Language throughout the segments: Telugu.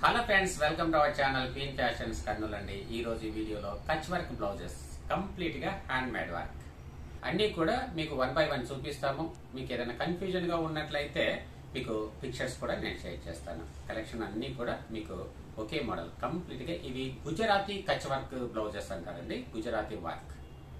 Hello friends, welcome to our channel queen fashions Kurnool అండి. ఈ రోజు ఈ వీడియోలో కచ్ వర్క్ బ్లౌజెస్ కంప్లీట్ గా హ్యాండ్ మేడ్ వర్క్ అన్ని కూడా మీకు 1 by 1 చూపిస్తాము. మీకు ఏదైనా కన్ఫ్యూజన్ గా ఉన్నట్లయితే మీకు పిక్చర్స్ కూడా నేను షేర్ చేస్తాను. కలెక్షన్ అన్ని కూడా మీకు ఒకే మోడల్ కంప్లీట్ గా ఇవి గుజరాతీ కచ్ వర్క్ బ్లౌజెస్ అంటారండి, గుజరాతీ వర్క్.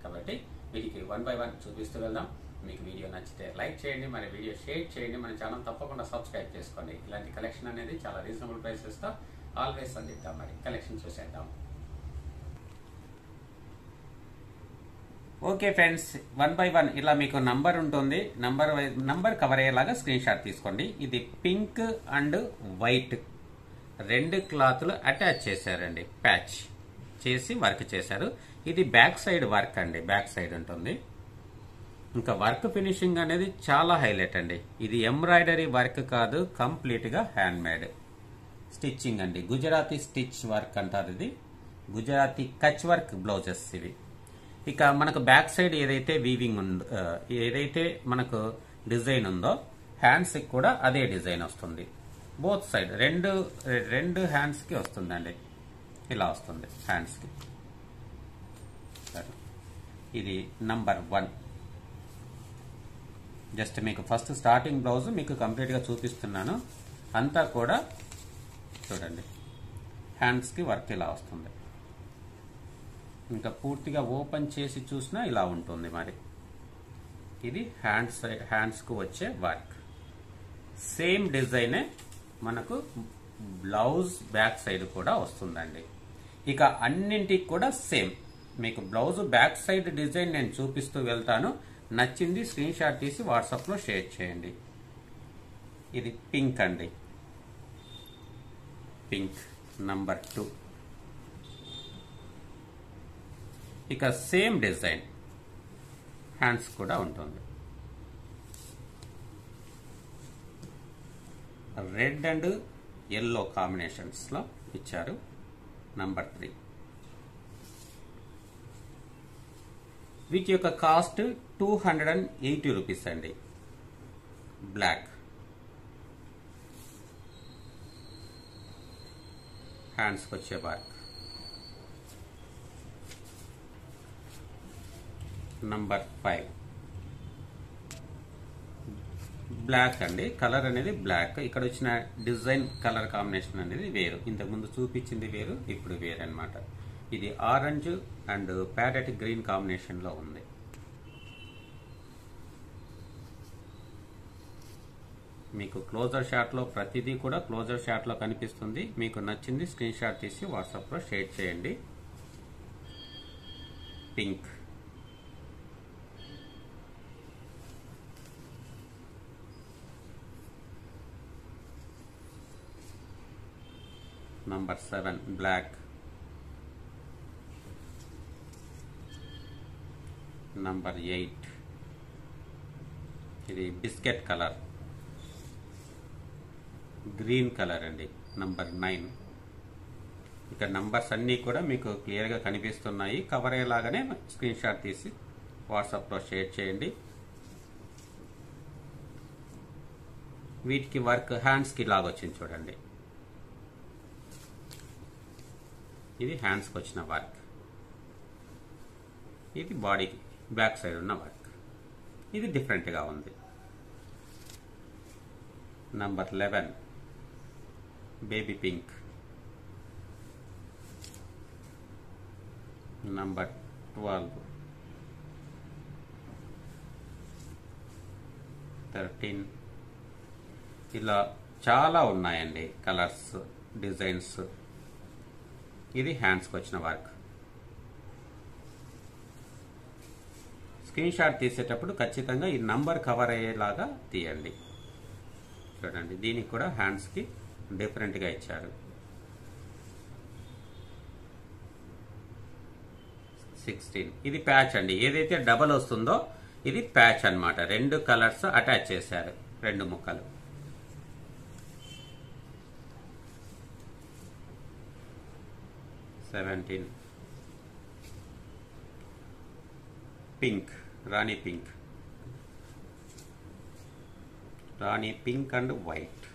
కాబట్టి వీటికి 1 by 1 చూపిస్తూ వెళ్దాం. మీకు వీడియో నచ్చితే లైక్ చేయండి, మరి వీడియో షేర్ చేయండి, మన ఛానల్ తప్పకుండా సబ్స్క్రైబ్ చేసుకోండి. ఇలాంటి కలెక్షన్ అనేది చాలా రీజనబుల్ ప్రైసెస్ తో ఆల్వేస్ అందిద్దాం. మరి కలెక్షన్ చూసేద్దాం. ఓకే ఫ్రెండ్స్, 1 by 1 ఇలా మీకు నంబర్ ఉంటుంది. నంబర్ కవర్ అయ్యేలాగా స్క్రీన్ షాట్ తీసుకోండి. ఇది పింక్ అండ్ వైట్ రెండు క్లాత్లు అటాచ్ చేశారండి, ప్యాచ్ చేసి వర్క్ చేశారు. ఇది బ్యాక్ సైడ్ వర్క్ అండి, బ్యాక్ సైడ్ ఉంటుంది. ఇంకా వర్క్ ఫినిషింగ్ అనేది చాలా హైలైట్ అండి. ఇది ఎంబ్రాయిడరీ వర్క్ కాదు, కంప్లీట్ గా హ్యాండ్ మేడ్ స్టిచ్చింగ్ అండి. గుజరాతీ స్టిచ్ వర్క్ అంటారు, ఇది గుజరాతీ కచ్ వర్క్ బ్లౌజెస్ ఇవి. ఇక మనకు బ్యాక్ సైడ్ ఏదైతే వీవింగ్ ఉందో, ఏదైతే మనకు డిజైన్ ఉందో హ్యాండ్స్ కి కూడా అదే డిజైన్ వస్తుంది. బోత్ సైడ్ రెండు హ్యాండ్స్ కి వస్తుందండి, ఇలా వస్తుంది హ్యాండ్స్ కి. ఇది నంబర్ 1. జస్ట్ మీకు ఫస్ట్ స్టార్టింగ్ బ్లౌజ్ మీకు కంప్లీట్ గా చూపిస్తున్నాను. అంతా కూడా చూడండి, హ్యాండ్స్ కి వర్క్ ఇలా వస్తుంది. ఇంకా పూర్తిగా ఓపెన్ చేసి చూసినా ఇలా ఉంటుంది. మరి ఇది హ్యాండ్స్ కు వచ్చే వర్క్. సేమ్ డిజైనే మనకు బ్లౌజ్ బ్యాక్ సైడ్ కూడా వస్తుందండి. ఇక అన్నింటికి కూడా సేమ్. మీకు బ్లౌజ్ బ్యాక్ సైడ్ డిజైన్ నేను చూపిస్తూ వెళ్తాను. నచ్చింది స్క్రీన్ షాట్ తీసి వాట్సాప్ లో షేర్ చేయండి. ఇది పింక్ అండి, పింక్ నంబర్ 2. ఇక సేమ్ డిజైన్ హ్యాండ్స్ కూడా ఉంటుంది. రెడ్ అండ్ ఎల్లో కాంబినేషన్స్ లో ఇచ్చారు. నంబర్ 3. వీటి యొక్క కాస్ట్ 280 రూపీస్ అండి. బ్లాక్ హ్యాండ్స్కి వచ్చే వర్క్. నంబర్ 5 బ్లాక్ అండి, కలర్ అనేది బ్లాక్. ఇక్కడ వచ్చిన డిజైన్ కలర్ కాంబినేషన్ అనేది వేరు. ఇంతకుముందు చూపించింది వేరు, ఇప్పుడు వేరు అన్నమాట. ఇది orange and parrot green combination లో ఉంది. మీకు క్లోజర్ షాట్ లో ప్రతిదీ కూడా క్లోజర్ షాట్ లో కనిపిస్తుంది. మీకు నచ్చింది స్క్రీన్ షాట్ తీసి వాట్సాప్ లో షేర్ చేయండి. పింక్, నంబర్ 7 బ్లాక్, నంబర్ 8 ఇది బిస్కెట్ కలర్, గ్రీన్ కలర్ అండి. నంబర్ 9. ఇక నంబర్స్ అన్నీ కూడా మీకు క్లియర్ గా కనిపిస్తున్నాయి. కవర్ అయ్యేలాగానే స్క్రీన్ షాట్ తీసి వాట్సాప్ లో షేర్ చేయండి. వీటికి వర్క్ హ్యాండ్స్ కి లాగా వచ్చింది చూడండి. ఇది హ్యాండ్స్ కి వచ్చిన వర్క్. ఇది బాడీకి బ్యాక్ సైడ్ ఉన్న వర్క్. ఇది డిఫరెంట్ గా ఉంది. Number 11 baby pink, number 12 13. ఇలా చాలా ఉన్నాయండి కలర్స్, డిజైన్స్. ఇది హ్యాండ్స్కి వచ్చిన వర్క్. స్క్రీన్ షాట్ తీసేటప్పుడు ఖచ్చితంగా ఈ నంబర్ కవర్ అయ్యేలాగా తీయండి. చూడండి, దీనికి కూడా హ్యాండ్స్ కి డిఫరెంట్ గా ఇచ్చారు. 16 ఇది ప్యాచ్ అండి. ఏదైతే డబల్ వస్తుందో ఇది ప్యాచ్ అన్నమాట. రెండు కలర్స్ అటాచ్ చేశారు, రెండు ముక్కలు. పింక్, రాణి పింక్, రాణి పింక్ అండ్ వైట్.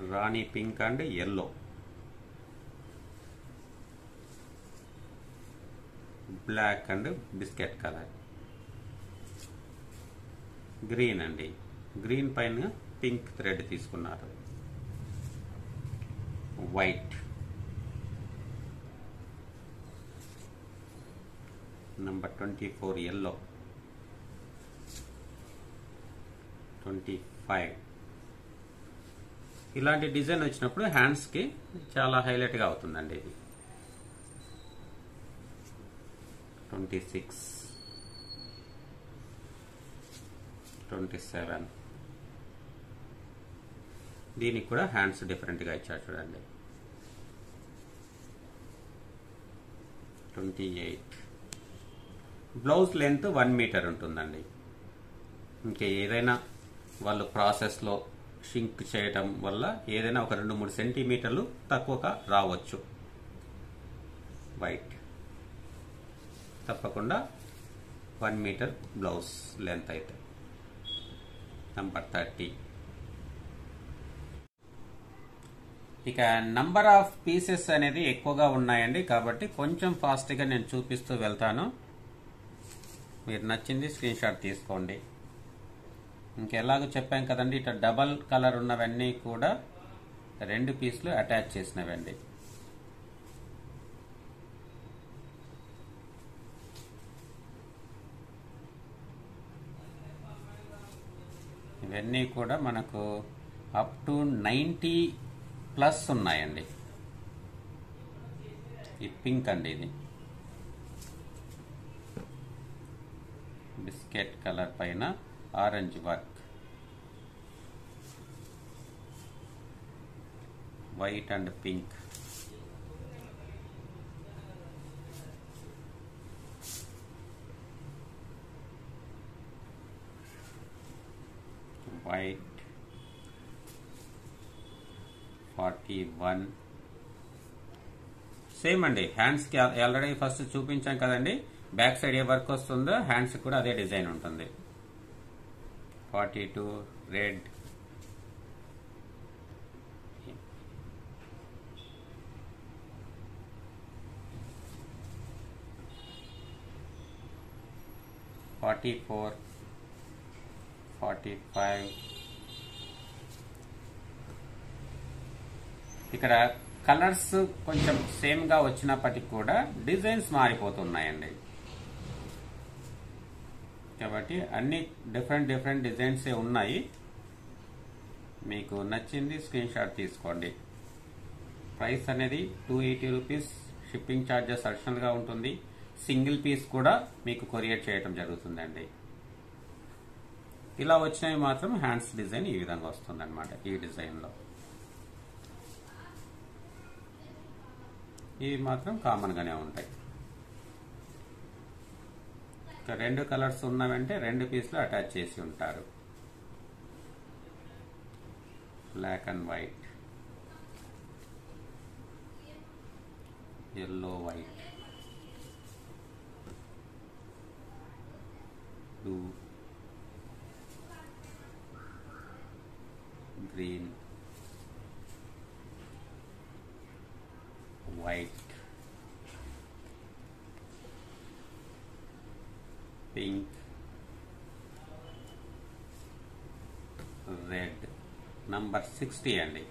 రాణి pink and yellow, black and biscuit colour, green అండి, గ్రీన్ పైన పింక్ థ్రెడ్ తీసుకున్నారు, వైట్, నంబర్ 24 ఎల్లో, 25. ఇలాంటి డిజైన్ వచ్చినప్పుడు హ్యాండ్స్కి చాలా హైలైట్గా అవుతుందండి ఇది. 26, 27. దీనికి కూడా హ్యాండ్స్ డిఫరెంట్గా ఇచ్చారు చూడండి. 28. బ్లౌజ్ లెంత్ 1 మీటర్ ఉంటుందండి. ఇంకా ఏదైనా వాళ్ళు ప్రాసెస్లో షింక్ చేయటం వల్ల ఏదైనా ఒక 2-3 సెంటీమీటర్లు తక్కువగా రావచ్చు. వైట్ తప్పకుండా 1 మీటర్ బ్లౌజ్ లెంత్ అయితే. నంబర్ 30. ఇక నంబర్ ఆఫ్ పీసెస్ అనేది ఎక్కువగా ఉన్నాయండి, కాబట్టి కొంచెం ఫాస్ట్గా నేను చూపిస్తూ వెళ్తాను. మీరు నచ్చింది స్క్రీన్ షాట్ తీసుకోండి. ఇంకెలాగో చెప్పాం కదండి, ఇట్లా డబల్ కలర్ ఉన్నవన్నీ కూడా 2 పీసులు అటాచ్ చేసినవండి. ఇవన్నీ కూడా మనకు అప్ టు 90+ ఉన్నాయండి. ఈ పింక్ అండి, ఇది బిస్కెట్ కలర్ పైన orange work, white and pink, white 41. Same అండి, హ్యాండ్స్కి ఆల్రెడీ ఫస్ట్ చూపించాం కదండి, బ్యాక్ సైడ్ ఏ వర్క్ వస్తుందో హ్యాండ్స్ కూడా అదే డిజైన్ ఉంటుంది. 42 రెడ్, .44, 45. ఇక్కడ కలర్స్ కొంచెం సేమ్ గా వచ్చినప్పటికీ కూడా డిజైన్స్ మారిపోతున్నాయండి. కాబట్టి అన్ని డిఫరెంట్ డిజైన్స్ ఉన్నాయి. మీకు నచ్చింది స్క్రీన్ షాట్ తీసుకోండి. ప్రైస్ అనేది 280 రూపీస్. షిప్పింగ్ ఛార్జెస్ అడిషనల్ గా ఉంటుంది. సింగిల్ పీస్ కూడా మీకు కొరియర్ చేయడం జరుగుతుందండి. ఇలా వచ్చినవి మాత్రం హ్యాండ్స్ డిజైన్ ఈ విధంగా వస్తుంది అనమాట. ఈ డిజైన్ లో ఇవి మాత్రం కామన్ గానే ఉంటాయి. ఇక 2 కలర్స్ ఉన్నవంటే 2 పీసులు అటాచ్ చేసి ఉంటారు. Black and white, yellow white, blue, green, white, pink, red. Number 60 అండి.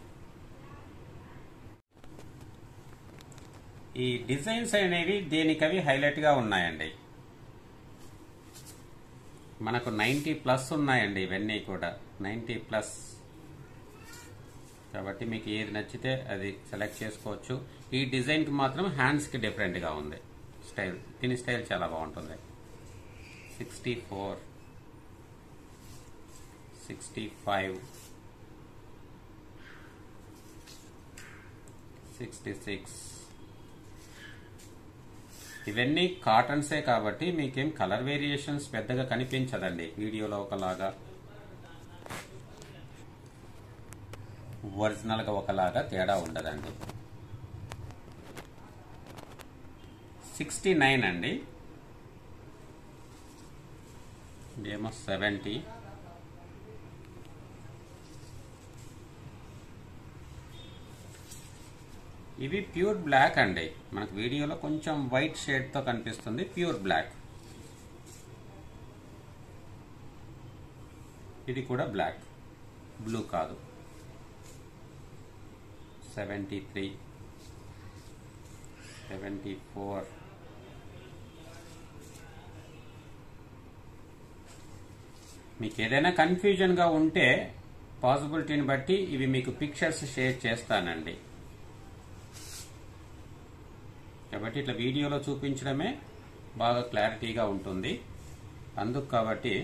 ఈ డిజైన్స్ అనేవి దేనికవి హైలైట్ గా ఉన్నాయండి. మనకు 90+ ఉన్నాయండి. ఇవన్నీ కూడా 90+. కాబట్టి మీకు ఏది నచ్చితే అది సెలెక్ట్ చేసుకోవచ్చు. ఈ డిజైన్ కి మాత్రం హ్యాండ్స్ కి డిఫరెంట్ గా ఉంది స్టైల్. దీని స్టైల్ చాలా బాగుంటుంది. 64, 65, 66. ఇవన్నీ కాటన్సే కాబట్టి మీకేం కలర్ వేరియేషన్స్ పెద్దగా కనిపించదండి. వీడియోలో ఒకలాగా, ఒరిజినల్ గా ఒకలాగా తేడా ఉండదండి. 69 అండి. ఇదేమో 70, ఇవి ప్యూర్ బ్లాక్ అండి, మనకు వీడియోలో కొంచెం వైట్ షేడ్ తో కనిపిస్తుంది, ప్యూర్ బ్లాక్. ఇది కూడా బ్లాక్, బ్లూ కాదు. 73, 74. మీకు ఏదైనా కన్ఫ్యూజన్ గా ఉంటే పాసిబిలిటీని బట్టి ఇవి మీకు పిక్చర్స్ షేర్ చేస్తానండి. కాబట్టి ఇట్లా వీడియోలో చూపించడమే బాగా క్లారిటీగా ఉంటుంది. అందుకు కాబట్టి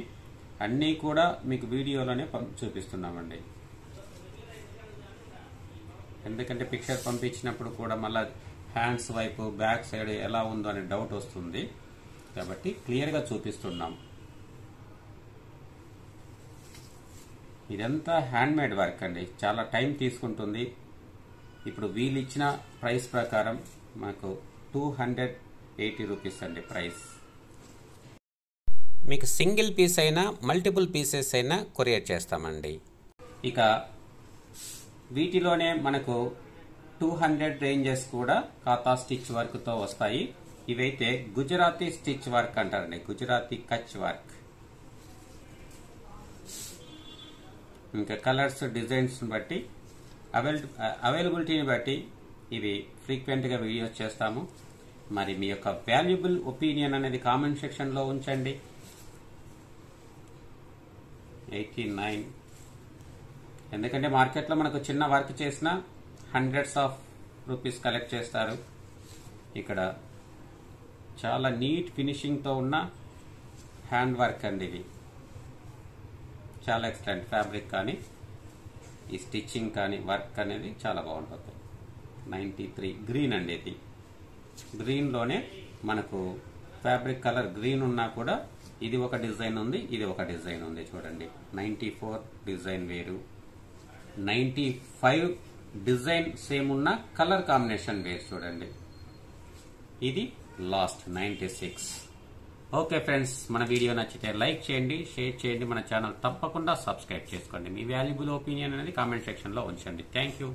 అన్నీ కూడా మీకు వీడియోలోనే చూపిస్తున్నామండి. ఎందుకంటే పిక్చర్ పంపించినప్పుడు కూడా మళ్ళీ హ్యాండ్స్ వైపు బ్యాక్ సైడ్ ఎలా ఉందో అనే డౌట్ వస్తుంది. కాబట్టి క్లియర్గా చూపిస్తున్నాం. ఇదంతా హ్యాండ్మేడ్ వర్క్ అండి, చాలా టైం తీసుకుంటుంది. ఇప్పుడు వీళ్ళు ఇచ్చిన ప్రైస్ ప్రకారం మాకు 280 రూపీస్ అండి ప్రైస్. మీకు సింగిల్ పీస్ అయినా మల్టిపుల్ పీసెస్ అయినా కొరియర్ చేస్తామండి. ఇక వీటిలోనే మనకు 200 రేంజెస్ కూడా కాతా స్టిచ్ వర్క్ తో వస్తాయి. ఇవైతే గుజరాతీ స్టిచ్ వర్క్ అంటారండి, గుజరాతీ కచ్ వర్క్. ఇంకా కలర్స్ డిజైన్స్ బట్టి అవైలబిలిటీని బట్టి ఇవి ఫ్రీక్వెంట్ గా వీడియోస్ చేస్తాము. మరి మీ యొక్క వాల్యుబుల్ ఒపీనియన్ అనేది కామెంట్ సెక్షన్ లో ఉంచండి. 89. ఎందుకంటే మార్కెట్ లో మనకు చిన్న వర్క్ చేసిన హండ్రెడ్స్ ఆఫ్ రూపీస్ కలెక్ట్ చేస్తారు. ఇక్కడ చాలా నీట్ ఫినిషింగ్ తో ఉన్న హ్యాండ్ వర్క్ అండి. ఇది చాలా ఎక్సలెంట్. ఫ్యాబ్రిక్ కానీ ఈ స్టిచ్చింగ్ కానీ వర్క్ అనేది చాలా బాగుంటుంది. 93 గ్రీన్ అండి. ఇది గ్రీన్ లోనే మనకు ఫ్యాబ్రిక్ కలర్ గ్రీన్ ఉన్నా కూడా ఇది ఒక డిజైన్ ఉంది, ఇది ఒక డిజైన్ ఉంది. చూడండి 94 డిజైన్ వేరు, 95 డిజైన్ సేమ్ ఉన్న కలర్ కాంబినేషన్ వేరు. చూడండి ఇది లాస్ట్ 96. ఓకే ఫ్రెండ్స్, మన వీడియో నచ్చితే లైక్ చేయండి, షేర్ చేయండి, మన ఛానల్ తప్పకుండా సబ్స్క్రైబ్ చేసుకోండి. మీ వాల్యుబుల్ ఒపీనియన్ అనేది కామెంట్ సెక్షన్ లో ఉంచండి. Thank you.